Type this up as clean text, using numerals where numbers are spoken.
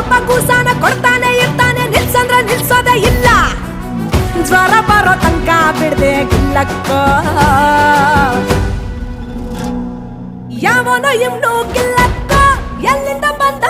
ಒಬ್ಬ ಕೂಸಾನ ಕೊಡ್ತಾನೆ ಇರ್ತಾನೆ ನಿಲ್ಸಂದ್ರ ನಿಲ್ಸೋದೇ ಇಲ್ಲ ಜ್ವರ ಬರೋ ತನಕ ಬಿಡ್ದೆ ಗಿಲ್ಲಕ್ಕ ಯಾವನೋ ಇವ್ನು ಗಿಲ್ಲಕ್ಕ ಎಲ್ಲಿಂದ ಬಂದ